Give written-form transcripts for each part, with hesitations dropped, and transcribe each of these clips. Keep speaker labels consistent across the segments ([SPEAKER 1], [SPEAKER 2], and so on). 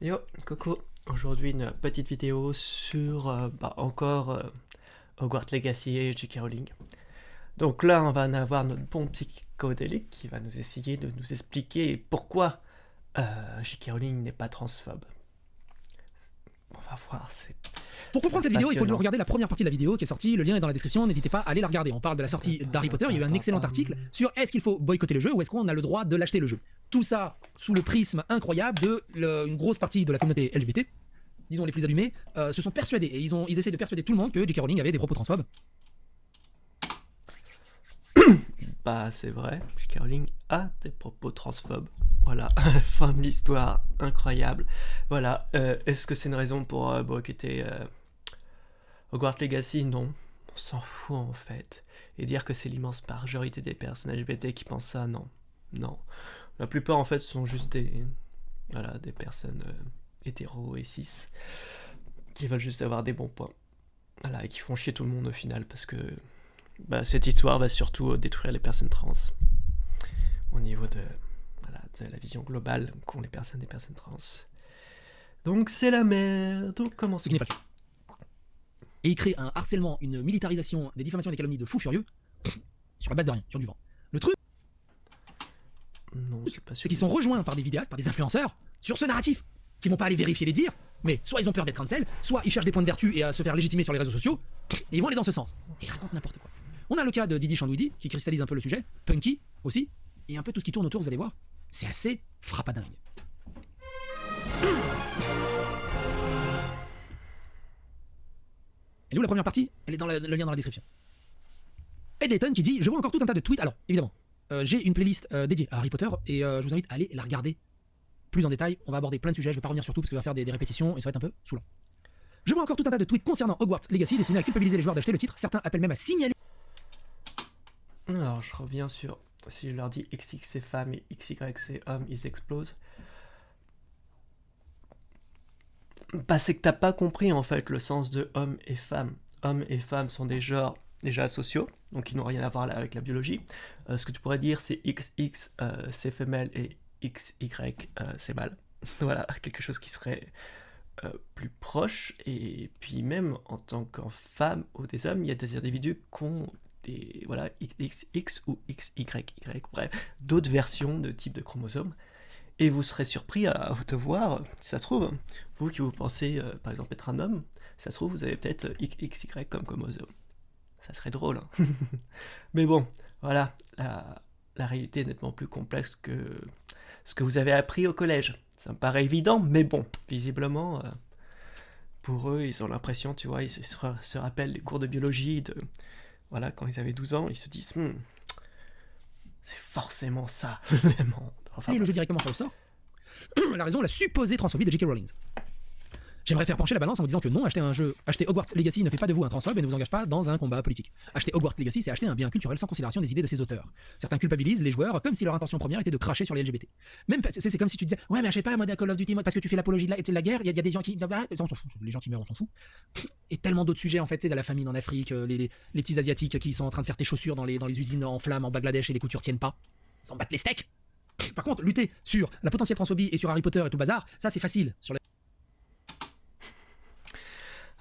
[SPEAKER 1] Yo, Coco, aujourd'hui une petite vidéo sur Hogwarts Legacy et J.K. Rowling. Donc là, on va en avoir notre bon psychodélique qui va nous essayer de nous expliquer pourquoi J.K. Rowling n'est pas transphobe. On va voir,
[SPEAKER 2] Pour comprendre cette vidéo, il faut
[SPEAKER 1] passionnant.
[SPEAKER 2] regarder la première partie de la vidéo qui est sortie, le lien est dans la description, n'hésitez pas à aller la regarder. On parle de la sortie d'Harry Potter, il y a eu un excellent article sur est-ce qu'il faut boycotter le jeu ou est-ce qu'on a le droit de l'acheter le jeu. Tout ça sous le prisme incroyable de une grosse partie de la communauté LGBT, disons les plus allumés, se sont persuadés, et ils essaient de persuader tout le monde que J.K. Rowling avait des propos transphobes.
[SPEAKER 1] Bah, c'est vrai, J.K. Rowling a des propos transphobes. Voilà, fin de l'histoire, incroyable. Voilà, est-ce que c'est une raison pour boycotter Hogwarts Legacy? Non, on s'en fout en fait. Et dire que c'est l'immense majorité des personnes LGBT qui pensent ça, non. Non. La plupart en fait sont juste des personnes hétéros et cis qui veulent juste avoir des bons points. Voilà, et qui font chier tout le monde au final parce que cette histoire va surtout détruire les personnes trans au niveau de la vision globale qu'ont des personnes trans. Donc c'est la merde. Donc comment
[SPEAKER 2] Ce
[SPEAKER 1] c'est
[SPEAKER 2] qui n'est pas le cas. Et il crée un harcèlement, une militarisation, des diffamations et des calomnies de fous furieux sur la base de rien, sur du vent. Le truc,
[SPEAKER 1] Non, c'est pas sûr.
[SPEAKER 2] c'est qu'ils sont rejoints par des vidéastes, par des influenceurs, sur ce narratif, qui vont pas aller vérifier les dires, mais soit ils ont peur d'être cancel, soit ils cherchent des points de vertu et à se faire légitimer sur les réseaux sociaux, et ils vont aller dans ce sens. Et ils racontent n'importe quoi. On a le cas de Didi Chandouidi, qui cristallise un peu le sujet, Punky aussi, et un peu tout ce qui tourne autour, vous allez voir, c'est assez frappadingue. Et nous, la première partie, elle est dans le lien dans la description. Ed Layton qui dit, je vois encore tout un tas de tweets, alors évidemment, j'ai une playlist dédiée à Harry Potter, et je vous invite à aller la regarder plus en détail, on va aborder plein de sujets, je vais pas revenir sur tout parce qu'il va faire des répétitions et ça va être un peu saoulant. Je vois encore tout un tas de tweets concernant Hogwarts Legacy destinés à culpabiliser les joueurs d'acheter le titre, certains appellent même à signaler.
[SPEAKER 1] Alors, je reviens sur... Si je leur dis XX c'est femme et XY c'est homme, ils explosent. Bah, c'est que t'as pas compris en fait le sens de homme et femme. Homme et femme sont des genres déjà sociaux, donc ils n'ont rien à voir avec la biologie. Ce que tu pourrais dire c'est XX c'est femelle et XY c'est mâle. Voilà, quelque chose qui serait plus proche. Et puis même en tant qu'en femme ou des hommes, il y a des individus qui ont des XX ou XYY, bref, d'autres versions de type de chromosomes. Et vous serez surpris à te voir, si ça se trouve, vous qui vous pensez par exemple être un homme, si ça se trouve vous avez peut-être XY comme chromosome. Ça serait drôle. Hein. Mais bon, voilà, la réalité est nettement plus complexe que ce que vous avez appris au collège. Ça me paraît évident, mais bon, visiblement, pour eux, ils ont l'impression, tu vois, ils se rappellent les cours de biologie voilà, quand ils avaient 12 ans, ils se disent, c'est forcément ça, le monde. Enfin,
[SPEAKER 2] le jeu directement sur le store. La raison, la supposée transphobie de J.K. Rowling. J'aimerais faire pencher la balance en vous disant que non, acheter Hogwarts Legacy ne fait pas de vous un transphobe et ne vous engage pas dans un combat politique. Acheter Hogwarts Legacy, c'est acheter un bien culturel sans considération des idées de ses auteurs. Certains culpabilisent les joueurs comme si leur intention première était de cracher sur les LGBT. Même, c'est comme si tu disais, ouais, mais achète pas un mode Call of Duty parce que tu fais l'apologie de la guerre, il y a des gens qui. On s'en fout, les gens qui meurent, on s'en fout. Et tellement d'autres sujets, en fait, c'est de la famine en Afrique, les petits Asiatiques qui sont en train de faire tes chaussures dans les usines en flammes en Bangladesh et les coutures tiennent pas. Ils s'en battent les steaks. Par contre, lutter sur la potentielle transphobie et sur Harry Potter et tout le bazar, ça c'est facile. Sur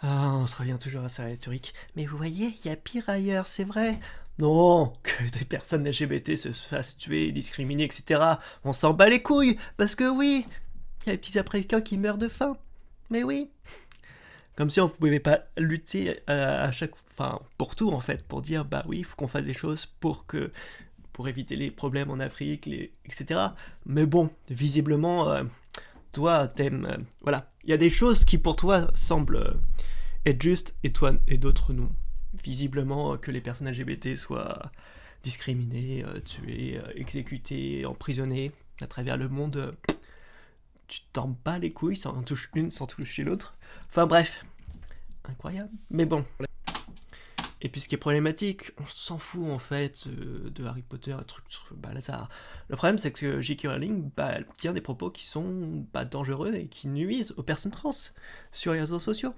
[SPEAKER 1] Ah, on se revient toujours à sa rhétorique. Mais vous voyez, il y a pire ailleurs, c'est vrai. Non, que des personnes LGBT se fassent tuer, discriminer, etc. On s'en bat les couilles, parce que oui, il y a des petits Africains qui meurent de faim. Mais oui. Comme si on ne pouvait pas lutter à chaque... Enfin, pour tout en fait, pour dire, bah oui, il faut qu'on fasse des choses pour éviter les problèmes en Afrique, etc. Mais bon, visiblement, toi, t'aimes... voilà, il y a des choses qui pour toi semblent être justes et toi et d'autres non. Visiblement, que les personnes LGBT soient discriminées, tuées, exécutées, emprisonnées à travers le monde, tu t'en bats les couilles, ça en touche une sans toucher l'autre. Enfin bref, incroyable. Mais bon. Et puis ce qui est problématique, on s'en fout en fait de Harry Potter, un truc Lazare. Le problème c'est que J.K. Rowling elle tient des propos qui sont dangereux et qui nuisent aux personnes trans sur les réseaux sociaux.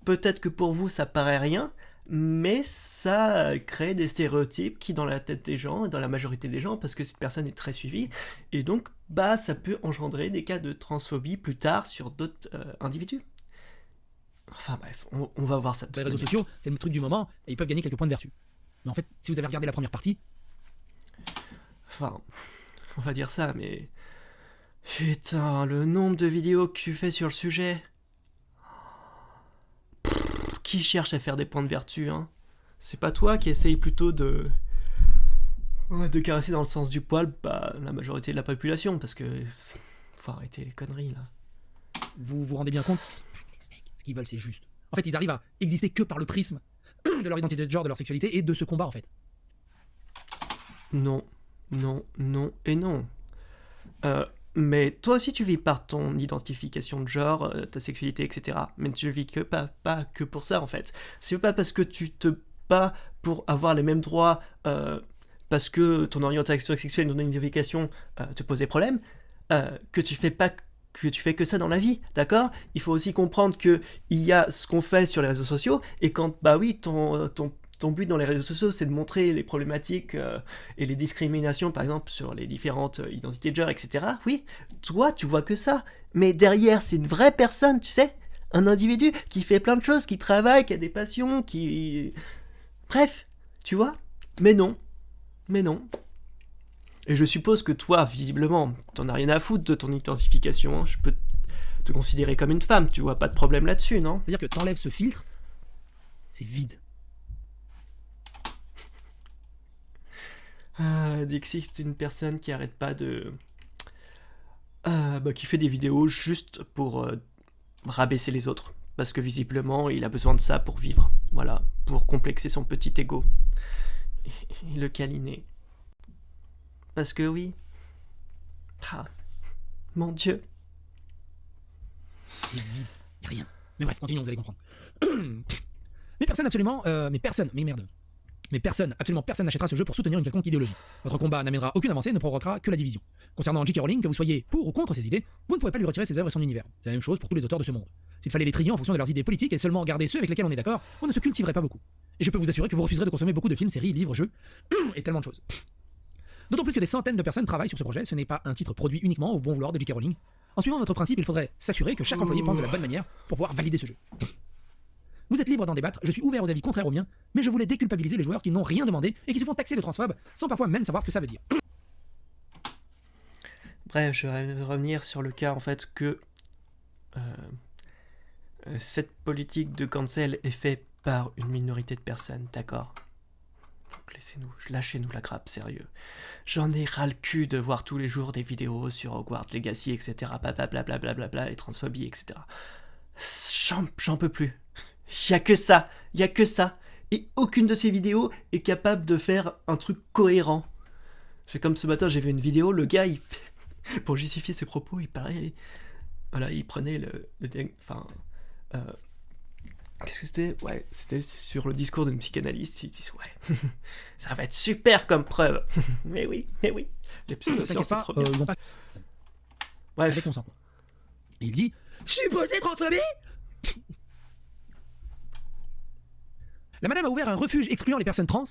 [SPEAKER 1] Peut-être que pour vous ça paraît rien, mais ça crée des stéréotypes qui dans la tête des gens, et dans la majorité des gens, parce que cette personne est très suivie, et donc ça peut engendrer des cas de transphobie plus tard sur d'autres individus. Enfin bref, on va voir ça.
[SPEAKER 2] Les réseaux sociaux, c'est le truc du moment, et ils peuvent gagner quelques points de vertu. Mais en fait, si vous avez regardé la première partie...
[SPEAKER 1] Enfin, on va dire ça, mais... Putain, le nombre de vidéos que tu fais sur le sujet... Qui cherche à faire des points de vertu, hein? C'est pas toi qui essaye plutôt de caresser dans le sens du poil la majorité de la population, parce que... Faut arrêter les conneries, là.
[SPEAKER 2] Vous vous rendez bien compte qu'ils sont pas des steaks. Ce qu'ils veulent, c'est juste. En fait, ils arrivent à exister que par le prisme de leur identité de genre, de leur sexualité, et de ce combat, en fait.
[SPEAKER 1] Non, non, non et non. Mais toi aussi tu vis par ton identification de genre, ta sexualité, etc. Mais tu vis que pas que pour ça en fait. C'est pas parce que tu te bats pour avoir les mêmes droits, parce que ton orientation sexuelle, ton identification te pose des problèmes, que tu fais que ça dans la vie, d'accord? Il faut aussi comprendre que il y a ce qu'on fait sur les réseaux sociaux, et quand, ton but dans les réseaux sociaux, c'est de montrer les problématiques et les discriminations, par exemple, sur les différentes identités de genre, etc. Oui, toi, tu vois que ça. Mais derrière, c'est une vraie personne, tu sais? Un individu qui fait plein de choses, qui travaille, qui a des passions, qui... Bref, tu vois? Mais non. Mais non. Et je suppose que toi, visiblement, t'en as rien à foutre de ton identification. Hein. Je peux te considérer comme une femme, tu vois pas de problème là-dessus, non?
[SPEAKER 2] C'est-à-dire que t'enlèves ce filtre, c'est vide.
[SPEAKER 1] Dixie, c'est une personne qui arrête pas de... qui fait des vidéos juste pour rabaisser les autres. Parce que visiblement, il a besoin de ça pour vivre. Voilà, pour complexer son petit ego. Et le câliner. Parce que oui. Ah, mon Dieu.
[SPEAKER 2] C'est vide, y'a rien. Mais bref, continuons, vous allez comprendre. Mais personne absolument... absolument personne n'achètera ce jeu pour soutenir une quelconque idéologie. Votre combat n'amènera aucune avancée et ne provoquera que la division. Concernant J.K. Rowling, que vous soyez pour ou contre ses idées, vous ne pourrez pas lui retirer ses œuvres et son univers. C'est la même chose pour tous les auteurs de ce monde. S'il fallait les trier en fonction de leurs idées politiques et seulement garder ceux avec lesquels on est d'accord, on ne se cultiverait pas beaucoup. Et je peux vous assurer que vous refuserez de consommer beaucoup de films, séries, livres, jeux, et tellement de choses. D'autant plus que des centaines de personnes travaillent sur ce projet, ce n'est pas un titre produit uniquement au bon vouloir de J.K. Rowling. En suivant votre principe, il faudrait s'assurer que chaque employé pense de la bonne manière pour pouvoir valider ce jeu. Vous êtes libre d'en débattre, je suis ouvert aux avis contraires aux miens, mais je voulais déculpabiliser les joueurs qui n'ont rien demandé et qui se font taxer de transphobes sans parfois même savoir ce que ça veut dire.
[SPEAKER 1] Bref, je vais revenir sur le cas en fait que cette politique de cancel est faite par une minorité de personnes, d'accord? Donc lâchez-nous la grappe, sérieux. J'en ai ras le cul de voir tous les jours des vidéos sur Hogwarts Legacy, etc. Blablabla, les transphobies, etc. J'en peux plus. Y a que ça. Et aucune de ces vidéos est capable de faire un truc cohérent. C'est comme ce matin, j'ai vu une vidéo, le gars, pour justifier ses propos, il parlait... Voilà, il prenait qu'est-ce que c'était? Ouais, c'était sur le discours d'une psychanalyste. Ils disent, ouais, ça va être super comme preuve. mais oui. Les pseudosciences, c'est trop bien.
[SPEAKER 2] Ils vont pas...
[SPEAKER 1] Bref.
[SPEAKER 2] Avec consentement. Et il dit, supposé transphobie. La madame a ouvert un refuge excluant les personnes trans.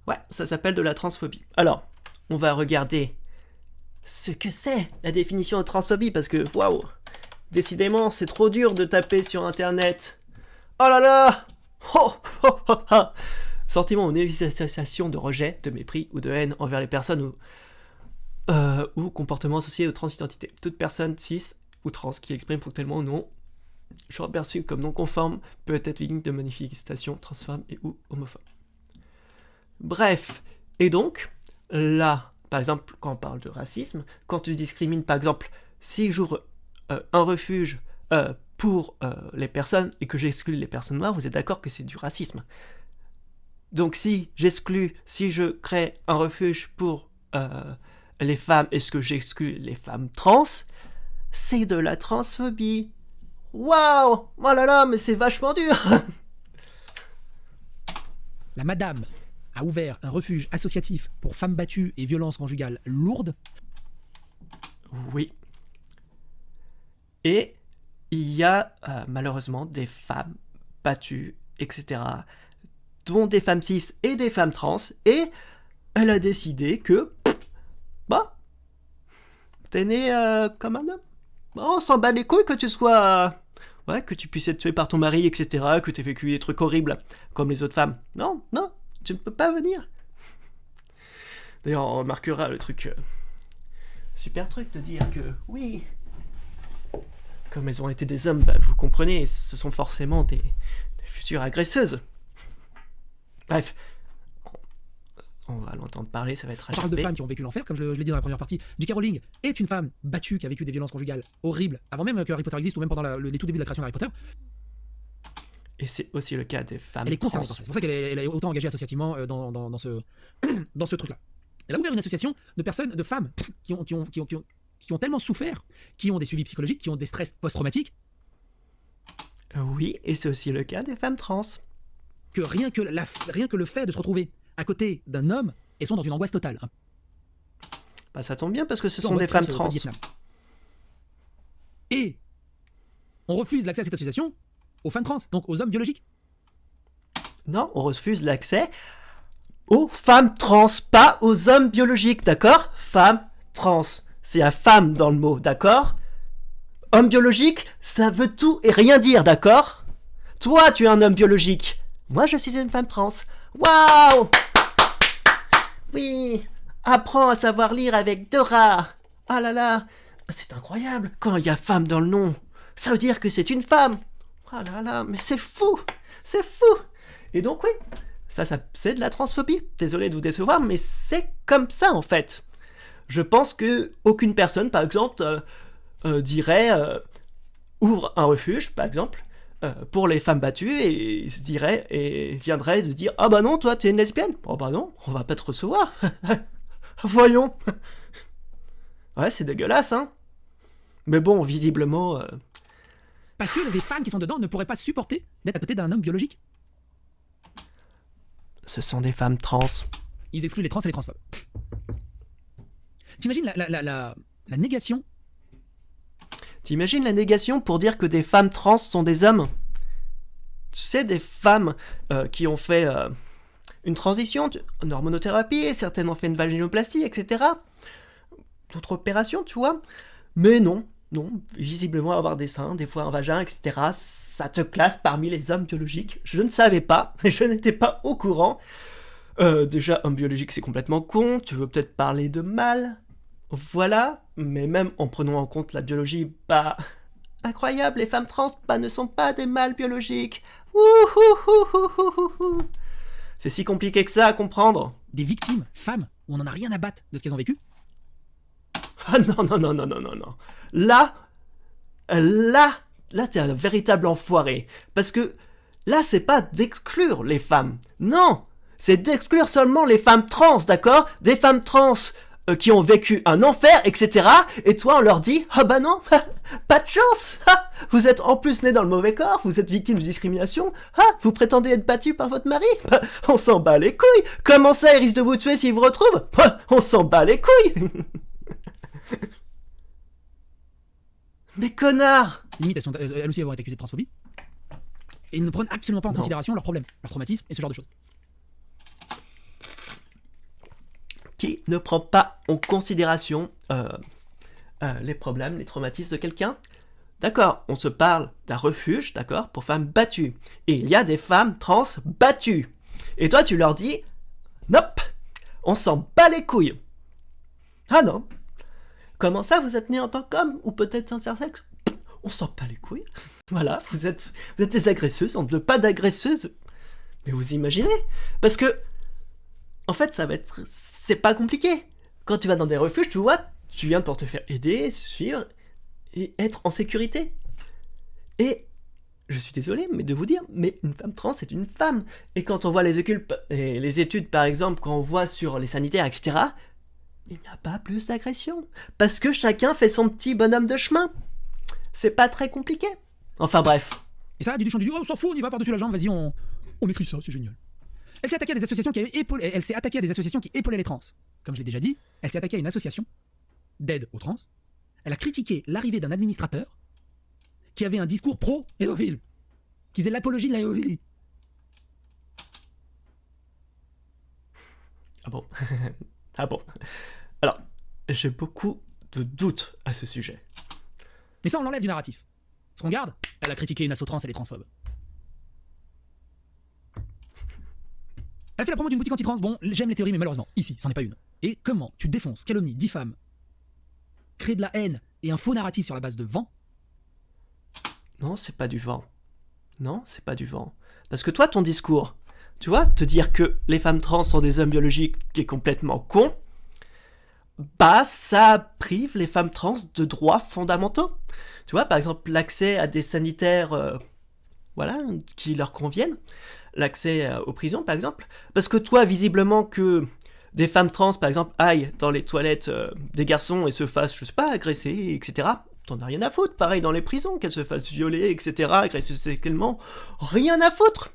[SPEAKER 1] Ouais, ça s'appelle de la transphobie. Alors, on va regarder ce que c'est la définition de transphobie, parce que, waouh, décidément, c'est trop dur de taper sur Internet. Oh là là! Sentiment ou manifestation de rejet, de mépris ou de haine envers les personnes ou comportements associés aux transidentités. Toute personne cis ou trans qui exprime ponctuellement ou non genre perçu comme non conforme peut être victime de manifestations transphobes et ou homophobes. Bref, et donc, là, par exemple, quand on parle de racisme, quand tu discrimines, par exemple, si j'ouvre un refuge pour les personnes et que j'exclus les personnes noires, vous êtes d'accord que c'est du racisme. Donc si je crée un refuge pour les femmes et que j'exclus les femmes trans, c'est de la transphobie. Waouh! Oh là là, mais c'est vachement dur!
[SPEAKER 2] La madame a ouvert un refuge associatif pour femmes battues et violences conjugales lourdes.
[SPEAKER 1] Oui. Et il y a malheureusement des femmes battues, etc., dont des femmes cis et des femmes trans, et elle a décidé que, bah, t'es né comme un homme. Bah, on s'en bat les couilles que tu sois... ouais, que tu puisses être tué par ton mari, etc., que t'aies vécu des trucs horribles, comme les autres femmes. Non, non, tu ne peux pas venir. D'ailleurs, on remarquera le truc... super truc de dire que, oui, comme elles ont été des hommes, bah, vous comprenez, ce sont forcément des futures agresseuses. Bref, on va l'entendre parler, ça va être
[SPEAKER 2] On parle de
[SPEAKER 1] HP.
[SPEAKER 2] femmes qui ont vécu l'enfer, comme je l'ai dit dans la première partie. J.K. Rowling est une femme battue qui a vécu des violences conjugales horribles, avant même que Harry Potter existe, ou même pendant les tout débuts de la création de Harry Potter.
[SPEAKER 1] Et c'est aussi le cas des femmes
[SPEAKER 2] Elle est
[SPEAKER 1] trans.
[SPEAKER 2] concernée par ça. C'est pour ça qu'elle est autant engagée associativement dans ce, dans ce truc-là. Elle a ouvert une association de personnes, de femmes, qui ont tellement souffert, qui ont des suivis psychologiques, qui ont des stress post-traumatiques,
[SPEAKER 1] Oui, et c'est aussi le cas des femmes trans.
[SPEAKER 2] que rien que le fait de se retrouver à côté d'un homme, elles sont dans une angoisse totale. Hein.
[SPEAKER 1] Bah, ça tombe bien parce que ce sont
[SPEAKER 2] Angoisse
[SPEAKER 1] des femmes
[SPEAKER 2] stress,
[SPEAKER 1] trans.
[SPEAKER 2] Vietnam. Et on refuse l'accès à cette association aux femmes trans, donc aux hommes biologiques.
[SPEAKER 1] Non, on refuse l'accès aux femmes trans, pas aux hommes biologiques, d'accord? Femmes trans, c'est la femme dans le mot, d'accord? Homme biologique, ça veut tout et rien dire, d'accord? Toi, tu es un homme biologique. Moi, je suis une femme trans. Waouh! Oui! Apprends à savoir lire avec Dora. Ah là là! C'est incroyable! Quand il y a femme dans le nom, ça veut dire que c'est une femme! Ah là là, mais c'est fou! C'est fou! Et donc, oui, ça c'est de la transphobie. Désolé de vous décevoir, mais c'est comme ça, en fait. Je pense que aucune personne, par exemple, dirait ouvre un refuge, par exemple, pour les femmes battues et se dirait et viendrait se dire ah bah non, toi t'es une lesbienne. Oh bah non, on va pas te recevoir. Voyons. Ouais, c'est dégueulasse, hein. Mais bon, visiblement.
[SPEAKER 2] Parce que les femmes qui sont dedans ne pourraient pas supporter d'être à côté d'un homme biologique.
[SPEAKER 1] Ce sont des femmes trans.
[SPEAKER 2] Ils excluent les trans et les transphobes. T'imagines la négation?
[SPEAKER 1] T'imagines la négation pour dire que des femmes trans sont des hommes? Tu sais, des femmes qui ont fait une transition, une hormonothérapie, certaines ont fait une vaginoplastie, etc. D'autres opérations, tu vois. Mais non, visiblement avoir des seins, des fois un vagin, etc., ça te classe parmi les hommes biologiques. Je ne savais pas, je n'étais pas au courant. Déjà, homme biologique, c'est complètement con, tu veux peut-être parler de mâle. Voilà, mais même en prenant en compte la biologie, bah... incroyable, les femmes trans, bah, ne sont pas des mâles biologiques. Ouhouhouhouhouhouhou. C'est si compliqué que ça à comprendre.
[SPEAKER 2] Des victimes, femmes, on en a rien à battre de ce qu'elles ont vécu.
[SPEAKER 1] Ah non. Là, t'es un véritable enfoiré. Parce que là, c'est pas d'exclure les femmes. Non, c'est d'exclure seulement les femmes trans, d'accord? Des femmes trans qui ont vécu un enfer, etc. Et toi, on leur dit, ah bah non, pas de chance. Vous êtes en plus né dans le mauvais corps, vous êtes victime de discrimination. Vous prétendez être battu par votre mari? On s'en bat les couilles. Comment ça, il risque de vous tuer s'il vous retrouve? On s'en bat les couilles. Mais connard!
[SPEAKER 2] Limite, elles aussi vont être accusées de transphobie. Et ils ne prennent absolument pas en
[SPEAKER 1] Non.
[SPEAKER 2] considération leurs problèmes, leurs traumatismes et ce genre de choses.
[SPEAKER 1] Qui ne prend pas en considération les problèmes, les traumatismes de quelqu'un? D'accord, on se parle d'un refuge, d'accord, pour femmes battues. Et il y a des femmes trans battues. Et toi, tu leur dis, nope, on s'en bat les couilles. Ah non. Comment ça, vous êtes né en tant qu'homme ou peut-être intersexe? On s'en bat les couilles. Voilà, vous êtes des agresseuses, on ne veut pas d'agresseuses. Mais vous imaginez? Parce que, en fait, c'est pas compliqué. Quand tu vas dans des refuges, tu vois, tu viens pour te faire aider, suivre et être en sécurité. Et je suis désolé, mais de vous dire, mais une femme trans, c'est une femme. Et quand on voit les études, par exemple, quand on voit sur les sanitaires, etc., il n'y a pas plus d'agression. Parce que chacun fait son petit bonhomme de chemin. C'est pas très compliqué. Enfin bref.
[SPEAKER 2] Et ça, Didier Deschamps dit, oh, on s'en fout, on y va par-dessus la jambe, vas-y, on écrit ça, c'est génial. Elle s'est attaquée à des associations qui épaulaient les trans. Comme je l'ai déjà dit, elle s'est attaquée à une association d'aide aux trans. Elle a critiqué l'arrivée d'un administrateur qui avait un discours pro-pédophile, qui faisait l'apologie de la pédophilie.
[SPEAKER 1] Ah bon? Ah bon? Alors, j'ai beaucoup de doutes à ce sujet.
[SPEAKER 2] Mais ça, on l'enlève du narratif. Ce qu'on garde, elle a critiqué une asso trans, elle est transphobe. Elle fait la promo d'une boutique anti-trans. Bon, j'aime les théories, mais malheureusement, ici, c'en est pas une. Et comment tu défonces, calomnies, diffames, crées de la haine et un faux narratif sur la base de vent?
[SPEAKER 1] Non, c'est pas du vent. Non, c'est pas du vent. Parce que toi, ton discours, tu vois, te dire que les femmes trans sont des hommes biologiques qui est complètement con, bah ça prive les femmes trans de droits fondamentaux. Tu vois, par exemple, l'accès à des sanitaires voilà, qui leur conviennent, l'accès aux prisons, par exemple. Parce que toi, visiblement, que des femmes trans, par exemple, aillent dans les toilettes des garçons et se fassent, je sais pas, agresser, etc., t'en as rien à foutre. Pareil dans les prisons, qu'elles se fassent violer, etc., agresser sexuellement, rien à foutre.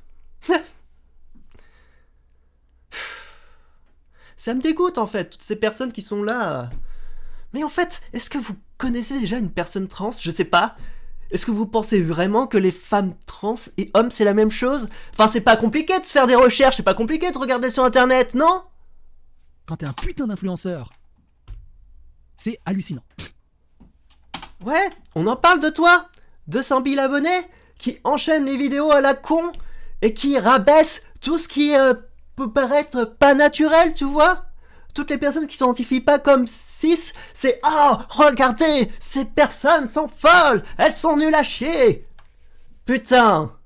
[SPEAKER 1] Ça me dégoûte, en fait, toutes ces personnes qui sont là. Mais en fait, est-ce que vous connaissez déjà une personne trans? Je sais pas. Est-ce que vous pensez vraiment que les femmes trans et hommes c'est la même chose? Enfin, c'est pas compliqué de se faire des recherches, c'est pas compliqué de regarder sur internet, non?
[SPEAKER 2] Quand t'es un putain d'influenceur, c'est hallucinant.
[SPEAKER 1] Ouais, on en parle de toi. 200 000 abonnés qui enchaînent les vidéos à la con et qui rabaissent tout ce qui peut paraître pas naturel, tu vois? Toutes les personnes qui s'identifient pas comme cis, c'est « Oh, regardez, ces personnes sont folles, elles sont nulles à chier !» Putain!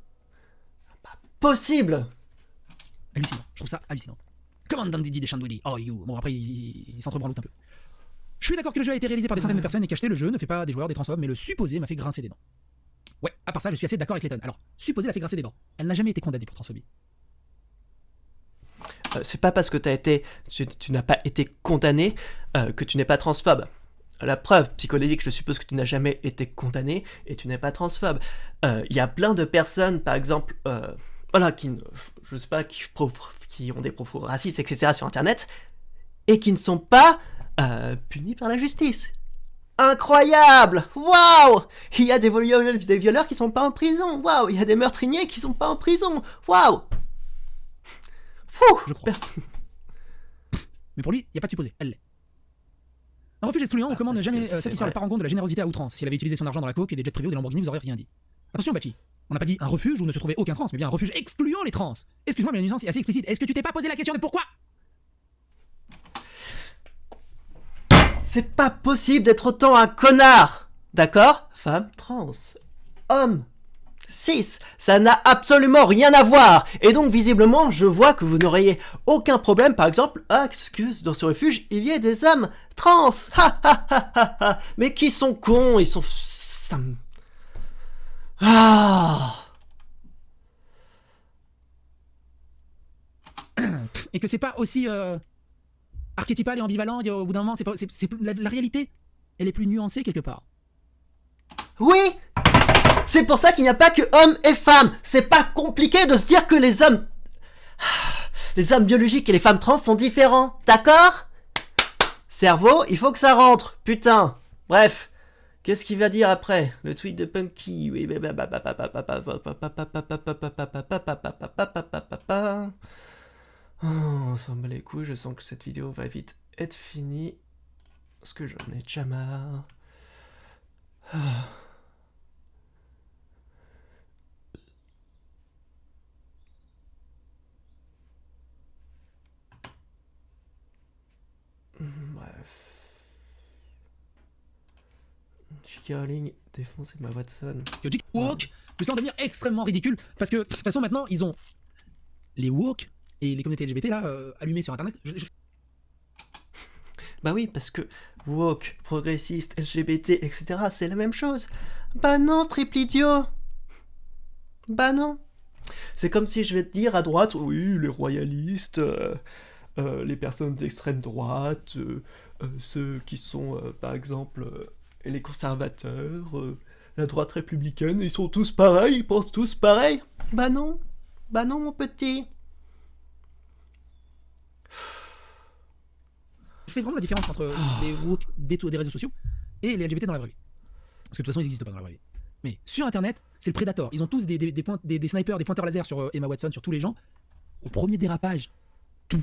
[SPEAKER 1] Pas possible!
[SPEAKER 2] Hallucinant, je trouve ça hallucinant. Commandant Didi des Chandouili. Oh, you. Bon, après, il s'entrebranle un peu. Je suis d'accord que le jeu a été réalisé par des centaines de personnes et qu'acheter le jeu ne fait pas des joueurs des transphobes, mais le supposé m'a fait grincer des dents. Ouais, à part ça, je suis assez d'accord avec Letton. Alors, supposé l'a fait grincer des dents. Elle n'a jamais été condamnée pour transphobie.
[SPEAKER 1] C'est pas parce que tu n'as pas été condamné que tu n'es pas transphobe. La preuve psychologique, je suppose que tu n'as jamais été condamné et tu n'es pas transphobe. Il y a plein de personnes, par exemple, voilà, je sais pas, qui ont des propos racistes, etc. sur Internet et qui ne sont pas punis par la justice. Incroyable! Waouh! Il y a des violeurs qui sont pas en prison. Waouh! Il y a des meurtriers qui sont pas en prison. Waouh!
[SPEAKER 2] Je crois. Mais pour lui, il n'y a pas de supposé, elle l'est. Un refuge excluant, on commande ne jamais satisfaire le parangon de la générosité à outrance. S'il avait utilisé son argent dans la coke et des jets privés ou des Lamborghini, vous auriez rien dit. Attention, Bachi, on n'a pas dit un refuge où ne se trouvait aucun trans, mais bien un refuge excluant les trans. Excuse-moi, mais la nuance est assez explicite. Est-ce que tu t'es pas posé la question de pourquoi?
[SPEAKER 1] C'est pas possible d'être autant un connard! D'accord? Femme, trans, homme, cis, ça n'a absolument rien à voir. Et donc visiblement, je vois que vous n'auriez aucun problème, par exemple, à ce que dans ce refuge, il y ait des hommes trans. Ha ha ha ha ha. Mais qui sont cons, ils sont... Ça me... Ah.
[SPEAKER 2] Et que c'est pas aussi archétypal et ambivalent, au bout d'un moment, la réalité, elle est plus nuancée quelque part.
[SPEAKER 1] Oui! C'est pour ça qu'il n'y a pas que hommes et femmes. C'est pas compliqué de se dire que les hommes biologiques et les femmes trans sont différents. D'accord? Cerveau, il faut que ça rentre. Putain. Bref. Qu'est-ce qu'il va dire après? Le tweet de Punky. On s'en bat les couilles. Je sens que cette vidéo va vite être finie. Parce que j'en ai déjà marre. Bref. J.K. Rowling défonce ma Watson.
[SPEAKER 2] Que J.K. woke, jusqu'à en devenir extrêmement ridicule, parce que de toute façon maintenant ils ont les woke et les communautés LGBT là allumées sur internet.
[SPEAKER 1] Bah oui, parce que woke, progressiste, LGBT, etc. c'est la même chose. Bah non, ce triple idiot. Bah non. C'est comme si je vais te dire à droite, oui, les royalistes, les personnes d'extrême droite, ceux qui sont, par exemple, les conservateurs, la droite républicaine, ils sont tous pareils, ils pensent tous pareil. Bah non, mon petit.
[SPEAKER 2] Je fais vraiment la différence entre les woke des réseaux sociaux et les LGBT dans la vraie vie. Parce que de toute façon ils n'existent pas dans la vraie vie. Mais sur Internet, c'est le Predator. Ils ont tous des snipers, des pointeurs laser sur Emma Watson, sur tous les gens. Au premier dérapage, tout.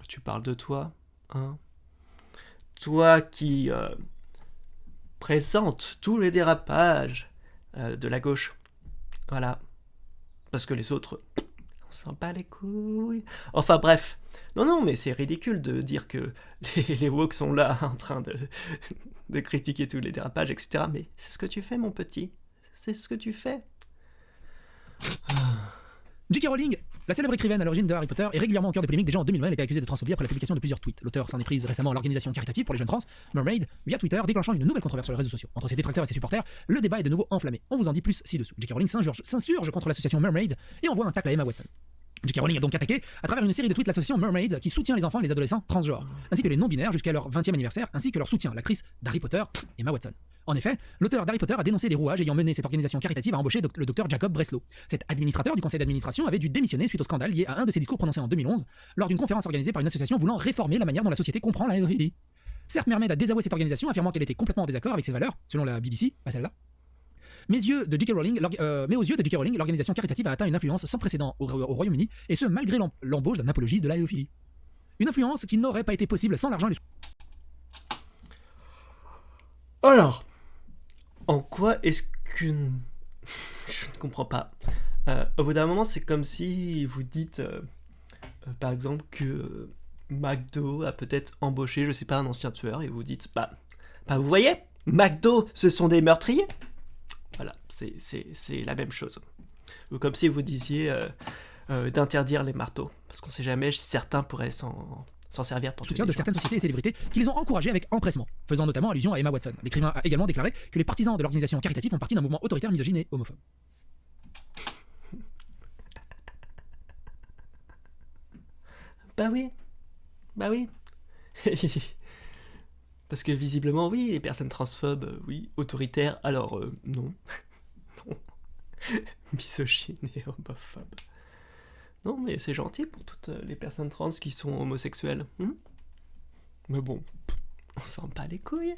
[SPEAKER 1] Tu parles de toi, hein? Toi qui présente tous les dérapages de la gauche. Voilà. Parce que les autres, on s'en bat les couilles. Enfin bref. Non, mais c'est ridicule de dire que les woke sont là en train de critiquer tous les dérapages, etc. Mais c'est ce que tu fais, mon petit. C'est ce que tu fais.
[SPEAKER 2] J.K. Rowling, la célèbre écrivaine à l'origine de Harry Potter, est régulièrement au cœur des polémiques. Déjà en 2020, elle a été accusée de transphobie après la publication de plusieurs tweets. L'auteur s'en est prise récemment à l'organisation caritative pour les jeunes trans, Mermaids, via Twitter, déclenchant une nouvelle controverse sur les réseaux sociaux. Entre ses détracteurs et ses supporters, le débat est de nouveau enflammé. On vous en dit plus ci-dessous. J.K. Rowling s'insurge contre l'association Mermaids et envoie un tacle à Emma Watson. J.K. Rowling a donc attaqué à travers une série de tweets l'association Mermaids qui soutient les enfants et les adolescents transgenres, ainsi que les non-binaires jusqu'à leur 20e anniversaire, ainsi que leur soutien, l'actrice d'Harry Potter, Emma Watson. En effet, l'auteur d'Harry Potter a dénoncé les rouages ayant mené cette organisation caritative à embaucher le docteur Jacob Breslow. Cet administrateur du conseil d'administration avait dû démissionner suite au scandale lié à un de ses discours prononcés en 2011 lors d'une conférence organisée par une association voulant réformer la manière dont la société comprend la LGBT. Certes, Mermaid a désavoué cette organisation, affirmant qu'elle était complètement en désaccord avec ses valeurs, selon la BBC, pas celle-là. Mais aux yeux de J.K. Rowling, l'organisation caritative a atteint une influence sans précédent au Royaume-Uni, et ce malgré l'embauche d'un apologiste de la héophilie. Une influence qui n'aurait pas été possible sans l'argent et les...
[SPEAKER 1] Alors, en quoi est-ce qu'une... Je ne comprends pas. Au bout d'un moment, c'est comme si vous dites, par exemple, que McDo a peut-être embauché, je sais pas, un ancien tueur, et vous dites, bah vous voyez, McDo, ce sont des meurtriers. Voilà, c'est la même chose. Ou comme si vous disiez d'interdire les marteaux, parce qu'on sait jamais, certains pourraient s'en servir pour
[SPEAKER 2] soutien de certaines sociétés et célébrités qui les ont encouragés avec empressement, faisant notamment allusion à Emma Watson. L'écrivain a également déclaré que les partisans de l'organisation caritative font partie d'un mouvement autoritaire, misogyne et homophobe.
[SPEAKER 1] Bah oui. Parce que visiblement, oui, les personnes transphobes, oui, autoritaires, alors non. Non. Misogyne et homophobe. Non, mais c'est gentil pour toutes les personnes trans qui sont homosexuelles. Mais bon, on s'en bat les couilles.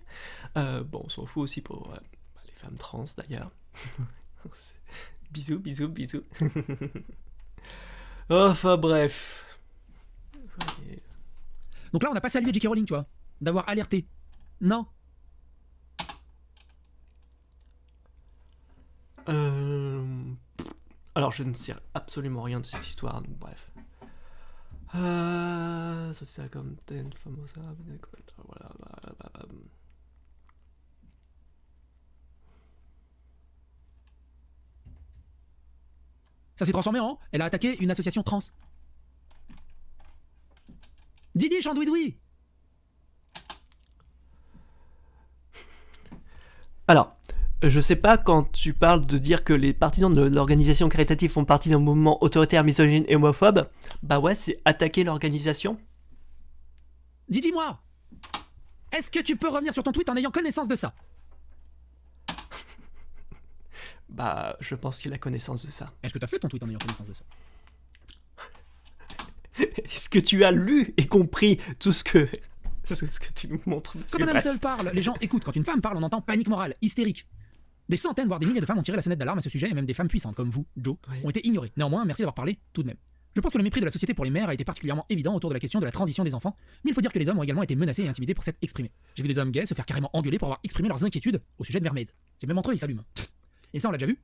[SPEAKER 1] Bon, on s'en fout aussi pour les femmes trans, d'ailleurs. Bisous. Enfin, bref.
[SPEAKER 2] Donc là, on n'a pas salué J.K. Rowling, tu vois, d'avoir alerté. Non.
[SPEAKER 1] Alors, je ne sais absolument rien de cette histoire, donc bref. Ça c'est comme ten famosa. Voilà.
[SPEAKER 2] Ça s'est transformé en... Elle a attaqué une association trans. Didier Chandouidoui.
[SPEAKER 1] Alors, je sais pas quand tu parles de dire que les partisans de l'organisation caritative font partie d'un mouvement autoritaire, misogyne et homophobe. Bah ouais, c'est attaquer l'organisation.
[SPEAKER 2] Dis-moi, est-ce que tu peux revenir sur ton tweet en ayant connaissance de ça?
[SPEAKER 1] Bah, je pense qu'il a connaissance de ça.
[SPEAKER 2] Est-ce que tu as fait ton tweet en ayant connaissance de ça?
[SPEAKER 1] Est-ce que tu as lu et compris tout ce que tu nous montres?
[SPEAKER 2] Quand un homme seul parle, les gens écoutent. Quand une femme parle, on entend panique morale, hystérique. Des centaines, voire des milliers de femmes ont tiré la sonnette d'alarme à ce sujet, et même des femmes puissantes comme vous, Joe, ont été ignorées. Néanmoins, merci d'avoir parlé tout de même. Je pense que le mépris de la société pour les mères a été particulièrement évident autour de la question de la transition des enfants, mais il faut dire que les hommes ont également été menacés et intimidés pour s'être exprimés. J'ai vu des hommes gays se faire carrément engueuler pour avoir exprimé leurs inquiétudes au sujet de Mermaids. C'est même entre eux, ils s'allument. Et ça, on l'a déjà vu.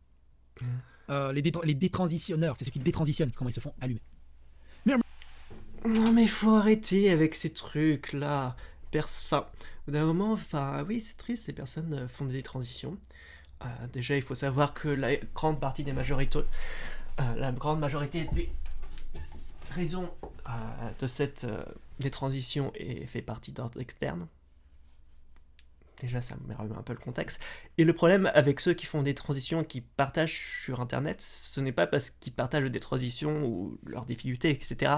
[SPEAKER 2] Les détransitionneurs, c'est ceux qui détransitionnent, comment ils se font allumer.
[SPEAKER 1] Non mais faut arrêter avec ces trucs là. Enfin, d'un moment, oui, c'est triste, ces personnes font des transitions. Déjà, il faut savoir que la grande partie des majorités, la grande majorité des raisons de cette des transitions fait partie d'ordre externe. Déjà, ça me remet un peu le contexte. Et le problème avec ceux qui font des transitions et qui partagent sur Internet, ce n'est pas parce qu'ils partagent des transitions ou leurs difficultés, etc.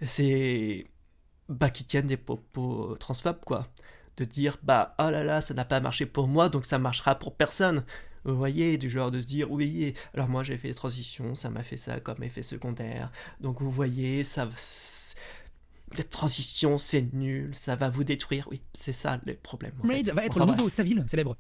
[SPEAKER 1] C'est qu'ils tiennent des propos transphobes, quoi. De dire, oh là là, ça n'a pas marché pour moi, donc ça marchera pour personne. Vous voyez, du genre de se dire, oui, alors moi j'ai fait des transitions, ça m'a fait ça comme effet secondaire. Donc vous voyez, la transition, c'est nul, ça va vous détruire. Oui, c'est ça le problème.
[SPEAKER 2] Mermaids va être le nouveau Savile, célèbre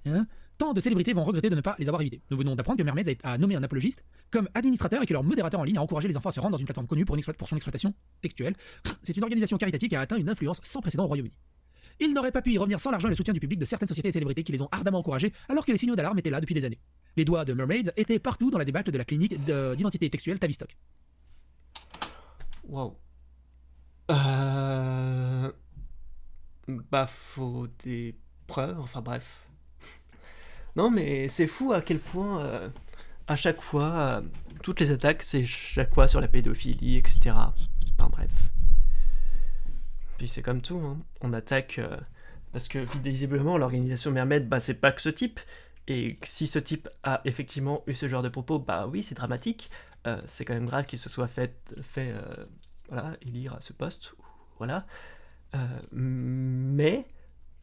[SPEAKER 2] Tant de célébrités vont regretter de ne pas les avoir évités. Nous venons d'apprendre que Mermaids a nommé un apologiste comme administrateur et que leur modérateur en ligne a encouragé les enfants à se rendre dans une plateforme connue pour son exploitation textuelle. C'est une organisation caritative qui a atteint une influence sans précédent au Royaume-Uni. Ils n'auraient pas pu y revenir sans l'argent et le soutien du public de certaines sociétés et célébrités qui les ont ardemment encouragés alors que les signaux d'alarme étaient là depuis des années. Les doigts de Mermaids étaient partout dans la débâcle de la clinique d'identité textuelle Tavistock.
[SPEAKER 1] Waouh. Bah, faut des preuves, enfin bref. Non, mais c'est fou à quel point, à chaque fois, toutes les attaques, c'est chaque fois sur la pédophilie, etc. Enfin bref. Puis c'est comme tout, hein. On attaque parce que visiblement l'organisation Mermaid, bah c'est pas que ce type. Et si ce type a effectivement eu ce genre de propos, bah oui, c'est dramatique. C'est quand même grave qu'il se soit fait voilà, élire à ce poste. Voilà. Mais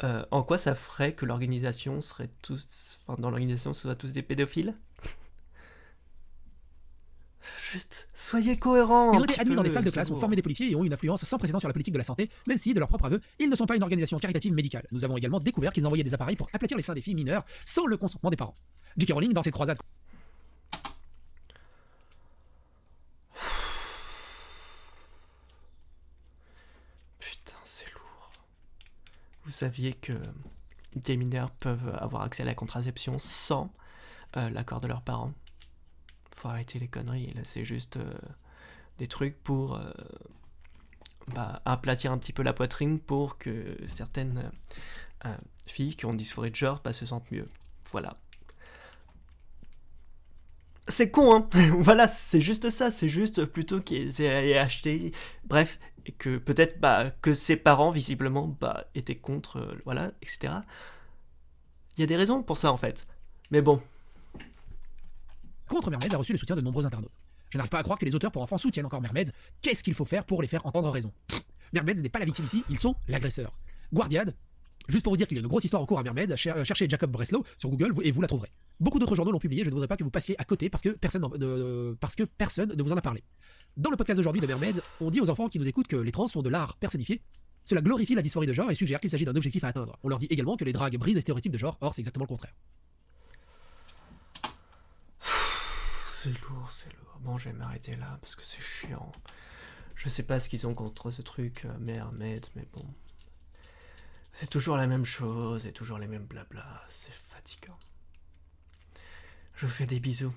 [SPEAKER 1] en quoi ça ferait que l'organisation serait tous, enfin, dans l'organisation, ce soit tous des pédophiles? Juste, soyez cohérents.
[SPEAKER 2] Ils ont été admis dans les salles de classe, ont formé des policiers et ont une influence sans précédent sur la politique de la santé, même si, de leur propre aveu, ils ne sont pas une organisation caritative médicale. Nous avons également découvert qu'ils envoyaient des appareils pour aplatir les seins des filles mineures sans le consentement des parents. J.K. Rowling, dans ses croisades.
[SPEAKER 1] Putain, c'est lourd. Vous saviez que des mineurs peuvent avoir accès à la contraception sans l'accord de leurs parents? Faut arrêter les conneries, là c'est juste des trucs pour aplatir un petit peu la poitrine pour que certaines filles qui ont une dysphorie de genre se sentent mieux. Voilà. C'est con, hein. Voilà, c'est juste ça, c'est juste plutôt qu'ils aient acheté, bref, et que peut-être que ses parents visiblement étaient contre, voilà, etc. Il y a des raisons pour ça en fait. Mais bon.
[SPEAKER 2] Contre Mermaids a reçu le soutien de nombreux internautes. Je n'arrive pas à croire que les auteurs pour enfants soutiennent encore Mermaids. Qu'est-ce qu'il faut faire pour les faire entendre raison? Mermaids n'est pas la victime ici, ils sont l'agresseur. Guardian, juste pour vous dire qu'il y a une grosse histoire en cours à Mermaids, cherchez Jacob Breslow sur Google et vous la trouverez. Beaucoup d'autres journaux l'ont publié, je ne voudrais pas que vous passiez à côté parce que personne ne vous en a parlé. Dans le podcast d'aujourd'hui de Mermaids, on dit aux enfants qui nous écoutent que les trans sont de l'art personnifié. Cela glorifie la dysphorie de genre et suggère qu'il s'agit d'un objectif à atteindre. On leur dit également que les dragues brisent les stéréotypes de genre, or c'est exactement le contraire.
[SPEAKER 1] C'est lourd, c'est lourd. Bon, je vais m'arrêter là parce que c'est chiant. Je sais pas ce qu'ils ont contre ce truc, Mermaids, mais bon. C'est toujours la même chose et toujours les mêmes blabla. C'est fatigant. Je vous fais des bisous.